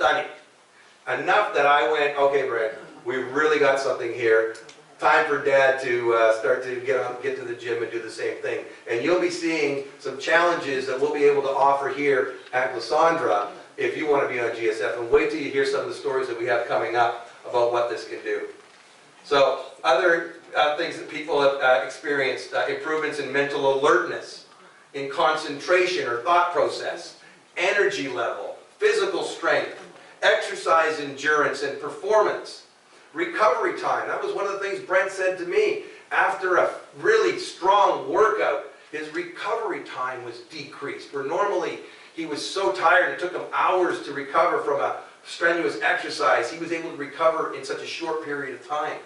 stunning. Enough that I went, okay, Brad, we really got something here. Time for Dad to start to get to the gym and do the same thing. And you'll be seeing some challenges that we'll be able to offer here at Glissandra if you want to be on gSF. And wait till you hear some of the stories that we have coming up about what this can do. So other things that people have experienced, improvements in mental alertness, in concentration or thought process, energy level, physical strength, exercise endurance and performance, recovery time. That was one of the things Brent said to me. After a really strong workout, his recovery time was decreased. Where normally he was so tired it took him hours to recover from a strenuous exercise, he was able to recover in such a short period of time.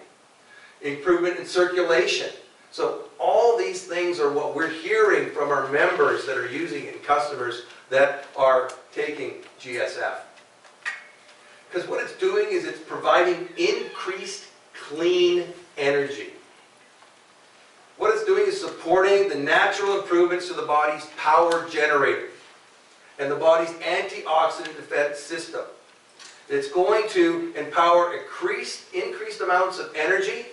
Improvement in circulation. So all these things are what we're hearing from our members that are using it and customers that are taking gSF. Because what it's doing is it's providing increased clean energy. What it's doing is supporting the natural improvements to the body's power generator and the body's antioxidant defense system. It's going to empower increased amounts of energy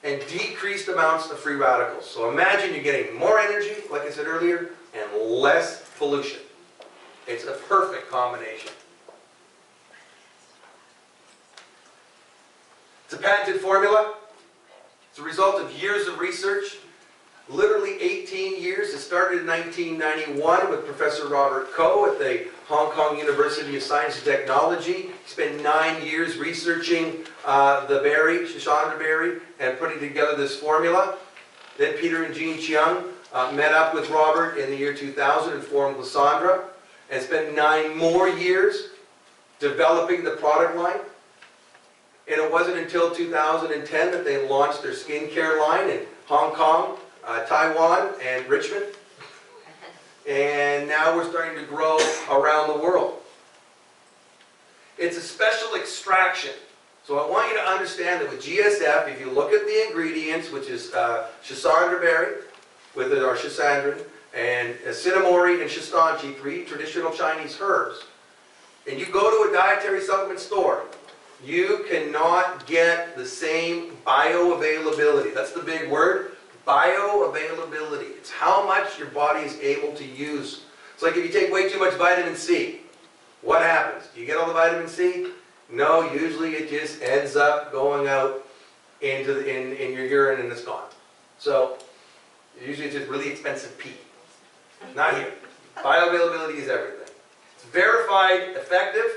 and decreased amounts of free radicals. So imagine you're getting more energy, like I said earlier, and less pollution. It's a perfect combination. It's a patented formula. It's a result of years of research. Literally 18 years. It started in 1991 with Professor Robert Coe at the Hong Kong University of Science and Technology. He spent 9 years researching the berry, Glissandra berry, and putting together this formula. Then Peter and Jean Chiang met up with Robert in the year 2000 and formed Glissandra, and spent 9 more years developing the product line. And it wasn't until 2010 that they launched their skincare line in Hong Kong, Taiwan, and Richmond. And now we're starting to grow around the world. It's a special extraction. So I want you to understand that with gSF, if you look at the ingredients, which is Glissandra berry, with our Glissandrin, and cinnamomori and shistanchi, 3 traditional Chinese herbs, and you go to a dietary supplement store, you cannot get the same bioavailability. That's the big word, bioavailability. It's how much your body is able to use. It's like if you take way too much vitamin C, what happens? Do you get all the vitamin C? No, usually it just ends up going out into in your urine and it's gone. So usually it's just really expensive pee. Not here. Bioavailability is everything. It's verified, effective,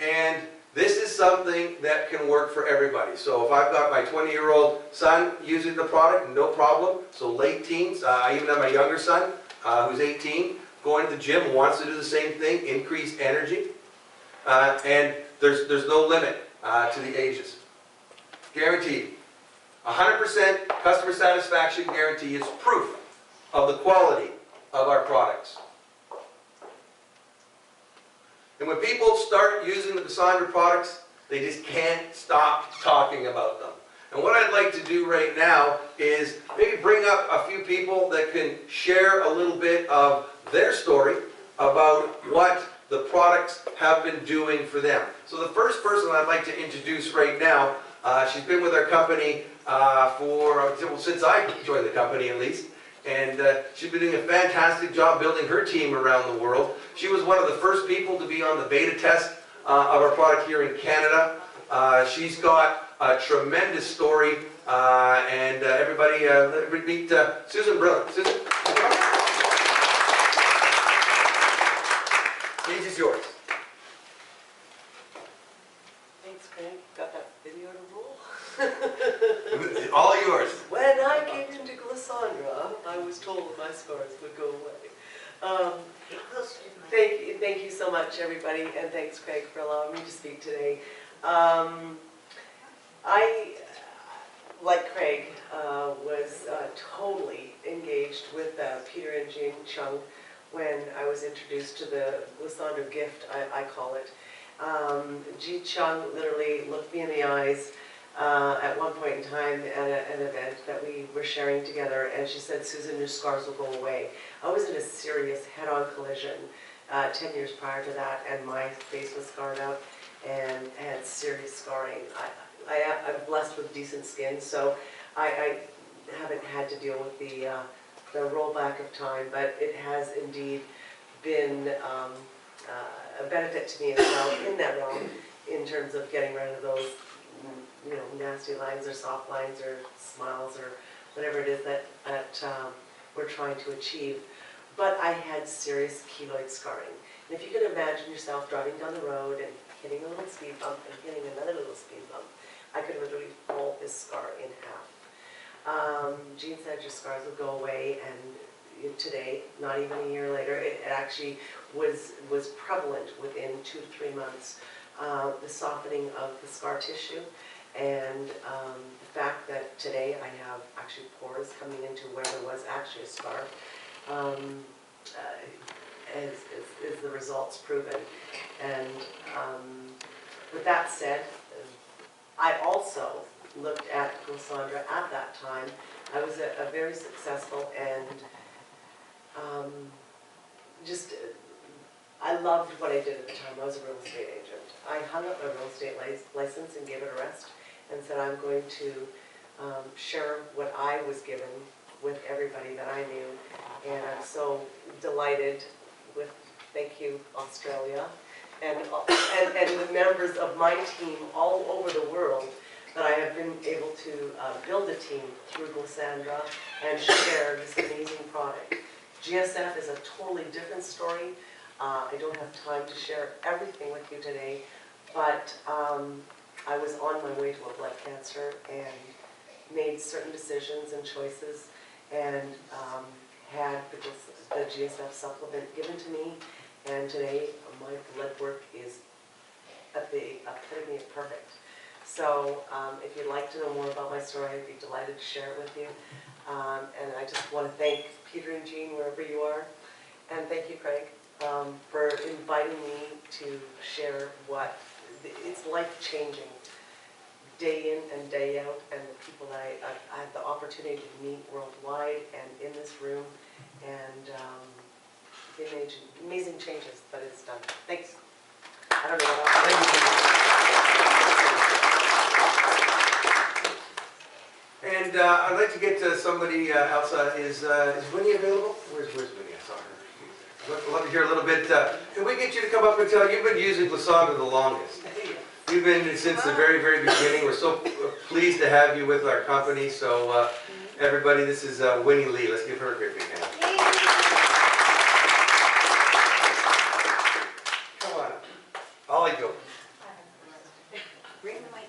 and this is something that can work for everybody. So if I've got my 20-year-old son using the product, no problem. So late teens, I even have my younger son, who's 18, going to the gym, wants to do the same thing, increase energy. And there's no limit to the ages. Guaranteed. 100% customer satisfaction guarantee is proof of the quality of our products. And when people start using the Glissandra products, they just can't stop talking about them. And what I'd like to do right now is maybe bring up a few people that can share a little bit of their story about what the products have been doing for them. So the first person I'd like to introduce right now, she's been with our company since I joined the company at least. And she's been doing a fantastic job building her team around the world. She was one of the first people to be on the beta test of our product here in Canada. She's got a tremendous story. And everybody meet Susan Brillant. Susan? Stage is yours. Thanks, Craig. Got that video to roll? All yours. When I came into Glissandra, I was told my scars would go away. Thank you so much, everybody, and thanks, Craig, for allowing me to speak today. I, like Craig, was totally engaged with Peter and Jean Chung when I was introduced to the Glissandra gift, I call it. Ji Chung literally looked me in the eyes at one point in time at an event that we were sharing together, and she said, "Susan, your scars will go away." I was in a serious head-on collision 10 years prior to that, and my face was scarred out and had serious scarring. I'm blessed with decent skin, so I haven't had to deal with the rollback of time, but it has indeed been a benefit to me as well in that realm, in terms of getting rid of those, nasty lines or soft lines or smiles or whatever it is that we're trying to achieve. But I had serious keloid scarring. And if you can imagine yourself driving down the road and hitting a little speed bump and hitting another little speed bump, I could literally pull this scar in half. Jean said your scars will go away, and today, not even a year later, it actually was prevalent within 2 to 3 months. The softening of the scar tissue, and the fact that today I have actually pores coming into where there was actually a scar, is the results proven. And with that said, I also looked at Glissandra at that time. I was a very successful and I loved what I did at the time. I was a real estate agent. I hung up my real estate license and gave it a rest and said I'm going to share what I was given with everybody that I knew. And I'm so delighted with, thank you, Australia, and the members of my team all over the world, that I have been able to build a team through Glissandra and share this amazing product. gSF is a totally different story. I don't have time to share everything with you today, but I was on my way to a blood cancer and made certain decisions and choices, and had the gSF supplement given to me, and today my blood work is at the epitome of perfect. So if you'd like to know more about my story, I'd be delighted to share it with you. And I just want to thank Peter and Jean, wherever you are, and thank you, Craig, for inviting me to share what it's life-changing, day in and day out, and the people that I have the opportunity to meet worldwide and in this room, and amazing changes that it's done. Thanks. I don't know what else. And I'd like to get to somebody else. Is Winnie available? Where's Winnie? I saw her. I'd love to hear a little bit. Can we get you to come up and tell? You've been using Glissandra the longest. You've been since the very, very beginning. We're so pleased to have you with our company. So everybody, this is Winnie Lee. Let's give her a great big hand. Come on. Ollie, go. Bring the mic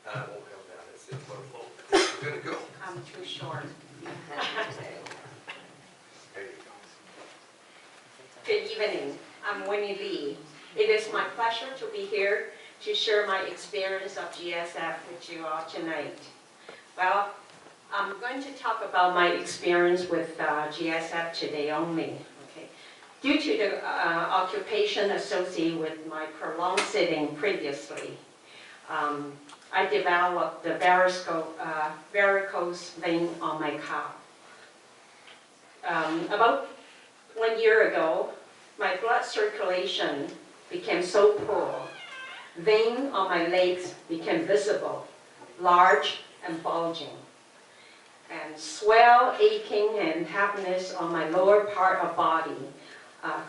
It won't come down. It's flow. It's going to go. I'm too short. There you go. Good evening. I'm Winnie Lee. It is my pleasure to be here to share my experience of gSF with you all tonight. Well, I'm going to talk about my experience with gSF today only. Okay. Due to the occupation associated with my prolonged sitting previously, I developed the varicose vein on my calf. About 1 year ago, my blood circulation became so poor. Veins on my legs became visible, large and bulging. And swell, aching, and heaviness on my lower part of body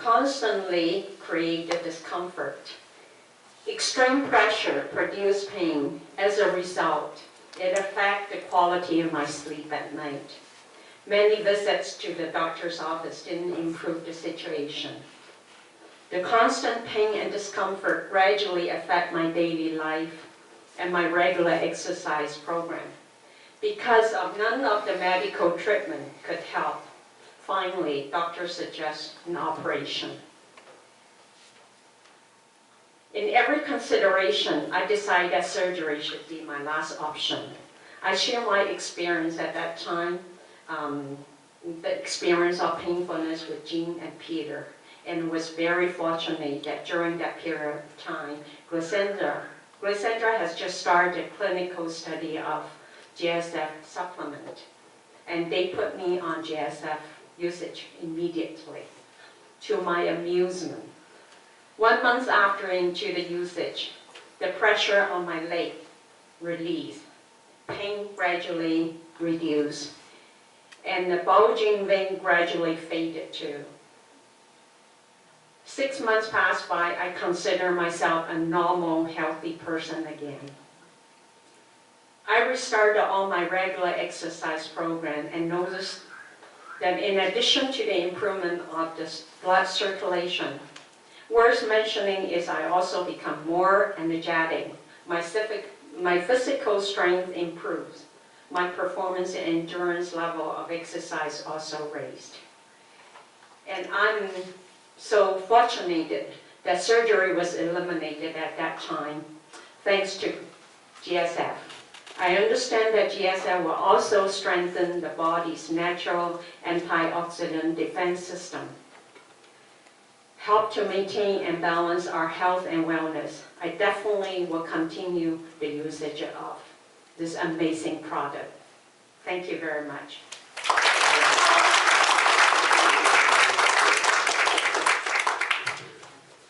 constantly created discomfort. Extreme pressure produced pain. As a result, it affected the quality of my sleep at night. Many visits to the doctor's office didn't improve the situation. The constant pain and discomfort gradually affect my daily life and my regular exercise program. Because of none of the medical treatment could help, finally, doctors suggest an operation. In every consideration, I decided that surgery should be my last option. I share my experience at that time, the experience of painfulness with Jean and Peter, and was very fortunate that during that period of time, Glissandra has just started a clinical study of gSF supplement, and they put me on gSF usage immediately, to my amusement. 1 month after into the usage, the pressure on my leg released, pain gradually reduced, and the bulging vein gradually faded too. 6 months passed by, I consider myself a normal, healthy person again. I restarted on my regular exercise program and noticed that in addition to the improvement of the blood circulation, worth mentioning is I also become more energetic. My physical strength improves. My performance and endurance level of exercise also raised. And I'm so fortunate that surgery was eliminated at that time, thanks to gSF. I understand that gSF will also strengthen the body's natural antioxidant defense system, help to maintain and balance our health and wellness. I definitely will continue the usage of this amazing product. Thank you very much.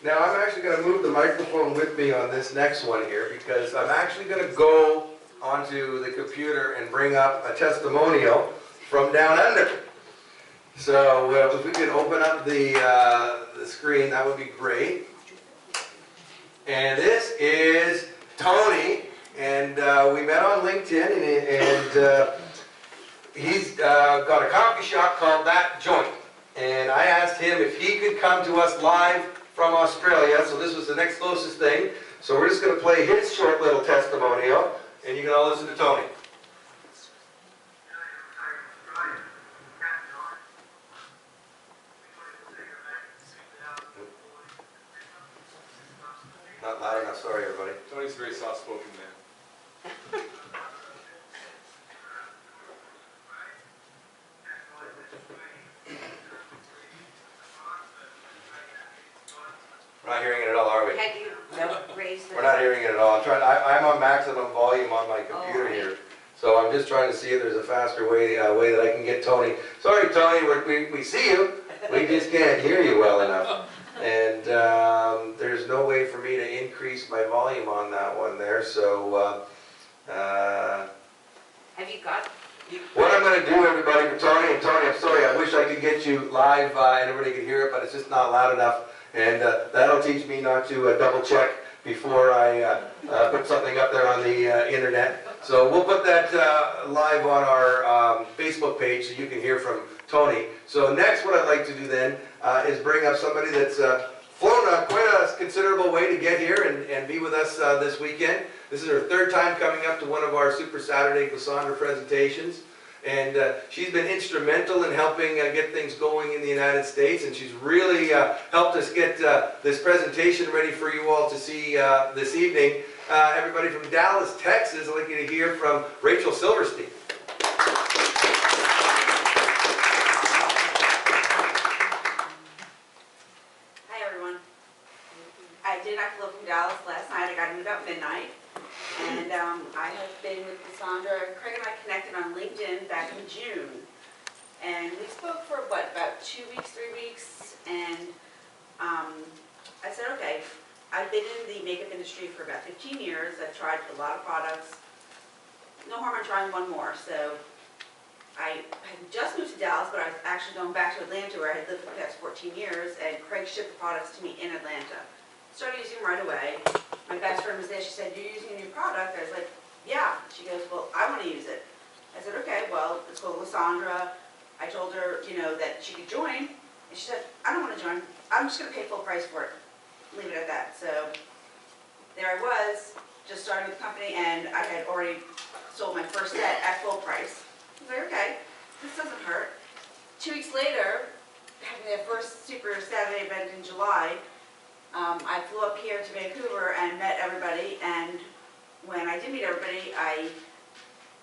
Now I'm actually going to move the microphone with me on this next one here because I'm actually going to go onto the computer and bring up a testimonial from down under. So if we could open up the screen, that would be great. And this is Tony, and we met on LinkedIn, and he's got a coffee shop called That Joint. And I asked him if he could come to us live from Australia, so this was the next closest thing. So we're just going to play his short little testimonial, and you can all listen to Tony. Not loud enough, sorry everybody. Tony's a very soft-spoken man. We're not hearing it at all, are we? Had you raised the... We're not hearing it at all. I'm on maximum volume on my computer here. So I'm just trying to see if there's a faster way that I can get Tony. Sorry, Tony, we see you. We just can't hear you well enough. And there's no way for me to increase my volume on that one there. So Have you got... what I'm going to do, everybody, for Tony, and Tony, I'm sorry, I wish I could get you live and everybody could hear it, but it's just not loud enough. And that'll teach me not to double check before I put something up there on the internet. So we'll put that live on our Facebook page so you can hear from Tony. So next what I'd like to do then is bring up somebody that's flown quite a considerable way to get here and be with us this weekend. This is her third time coming up to one of our Super Saturday Glissandra presentations. And she's been instrumental in helping get things going in the United States, and she's really helped us get this presentation ready for you all to see this evening. Everybody from Dallas, Texas, I'd like you to hear from Rachel Silverstein. Hi, everyone. I did not flew from Dallas last night. I got to move out midnight. And I have been with Glissandra. Craig and I connected on LinkedIn back in June. And we spoke for, what, about 2 weeks, 3 weeks. And I said, okay, I've been in the makeup industry for about 15 years. I've tried a lot of products. No harm in trying one more. So I had just moved to Dallas, but I was actually going back to Atlanta where I had lived for the past 14 years. And Craig shipped the products to me in Atlanta. Started using them right away. My best friend was there. She said, "You're using a new product?" I was like, "Yeah." She goes, "Well, I want to use it." I said, "Okay, well, it's called Glissandra." I told her, that she could join. And she said, "I don't want to join. I'm just going to pay full price for it." Leave it at that. So there I was, just starting with the company, and I had already sold my first set at full price. I was like, okay, this doesn't hurt. 2 weeks later, having their first Super Saturday event in July, I flew up here to Vancouver and met everybody, and when I did meet everybody, I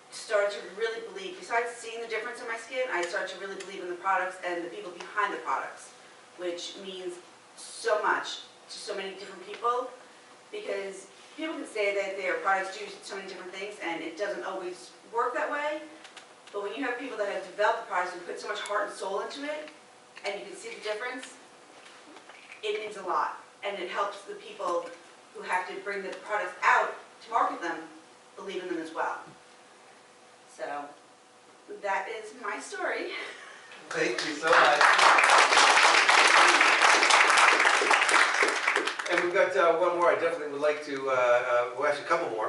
started to really believe, besides seeing the difference in my skin, I started to really believe in the products and the people behind the products, which means so much to so many different people, because people can say that their products do so many different things, and it doesn't always work that way, But when you have people that have developed the products and put so much heart and soul into it, and you can see the difference, it means a lot. And it helps the people who have to bring the products out to market them, believe in them as well. So that is my story. Thank you so much. And we've got one more I definitely would like to, well, actually a couple more.